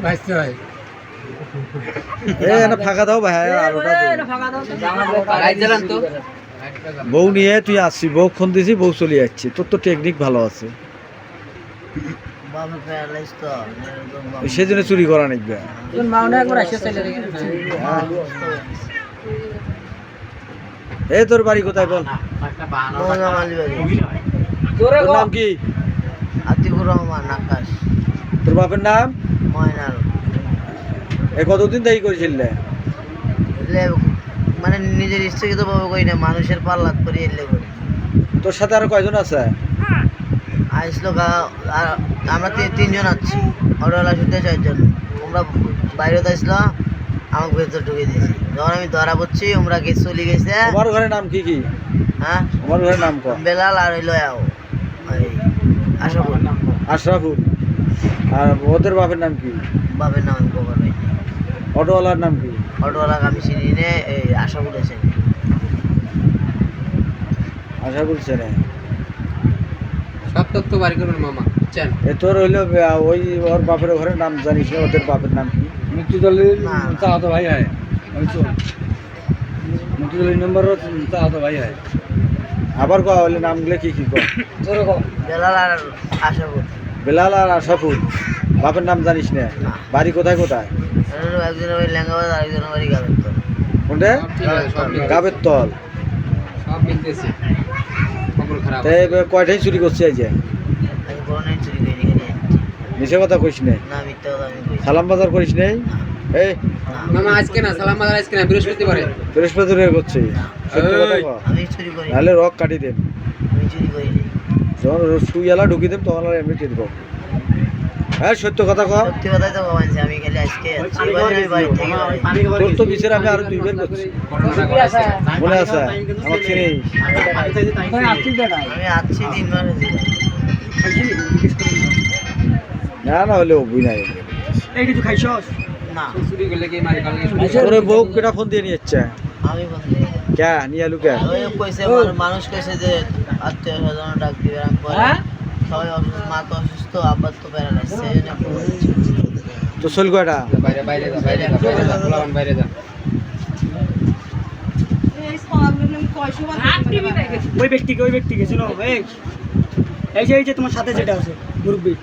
ভাইতে ভাই না ফাঁকা দাও ভাই বউ নিয়ে তুই আসছি বউ ফোন দিছি বউ চলে যাচ্ছি তোর তো টেকনিক ভালো আছে সেজন্য চুরি করা নিকবে এই তোর বাড়ি কোথায় বল তোর নাম কি আতিকুর রহমান আকাশ তোর বাপের নাম ময়নাল কতদিন দেরি করেছিল মানে নিজের ইচ্ছাকৃত ভাবে করি না মানুষের পাল্লাত করে এলে করি তোর সাথে আরো কয়জন আছে আসলো আমরা তিনজন আছি অটোওয়ালা শুধু চারজন আমরা বাইরে আসলো আমাকে ভেতর ঢুকে দিয়েছি যখন আমি ধরা পড়ছি আমরা গেছে চলে গেছে আমার ঘরের নাম কি কি হ্যাঁ আমার ঘরের নাম কো বেলাল আর হইলো আশাপুর আশরাফুল আর ওদের বাপের নাম কি বাপের নাম আমি খবর পাইনি অটোওয়ালার নাম কি অটোওয়ালাকে আমি চিনি নে এই আশাপুর এসে আশরাফুল ছেলে সব তথ্য বাড়ি করবেন মামা বুঝছেন তোর হইলো ওই ওর বাপের ঘরের নাম জানিস না ওদের বাপের নাম কি মুক্তিদলের চাহাতো ভাই হয় ওই তো মুক্তিদলের নম্বর চাহাতো ভাই হয় আবার কো হইলে নামগুলো কি কি কো বেলাল আর আশাপুর বেলাল আর আশরাফুল বাপের নাম জানিস না বাড়ি কোথায় কোথায় একজনের বাড়ি লেঙ্গাবাদ আর একজনের বাড়ি গাবের কোনটা গাবের তল সব মিলতেছে খবর খারাপ কয়টাই চুরি করছে এই যে আমি কোনো নাই চুরি করি এখানে মিশে কথা কইস না না মিথ্যা কথা আমি কইছি সালাম বাজার করিস নাই এই মামা আজকে না সালাম বাজার আজকে না বৃহস্পতিবারে বৃহস্পতিবার করছে সত্য কথা কও আমি চুরি করি নাহলে রক কাটি দেব আমি চুরি করি নি যখন সুইয়ালা ঢুকি দেব তখন আর এমনি দিব হ্যাঁ সত্য কথা কও সত্যি কথাই তো কমাইছি আমি খালি আজকে যাচ্ছি এবারে আমি বাড়ি থেকে বাড়ি। তোর তো বিচার আমি আরো 2 বার করছি মনে আছে আমার চিনিস আমি আছি 3 মাস হয়েছে না না হলে অভিনয় এই কিছু খাইছস না চুরি করলে কি মারি কালকে তোরে বউ কেটা ফোন দিয়ে নিয়ে যাচ্ছে আমি বন্ধু কে নিয়ে আলু কে ওই কইছে মানুষ কইছে যে আত্মীয় স্বজন ডাক দিবে আমি পরে সবাই অসুস্থ মা তো অসুস্থ আব্বা তো প্যারালাইজ সেই জন্য তো চল কয়টা বাইরে বাইরে যা বাইরে যা বাইরে যা পোলাপান বাইরে যা ওই ব্যক্তিকে শুনো এই যে তোমার সাথে যেটা আছে মুরব্বী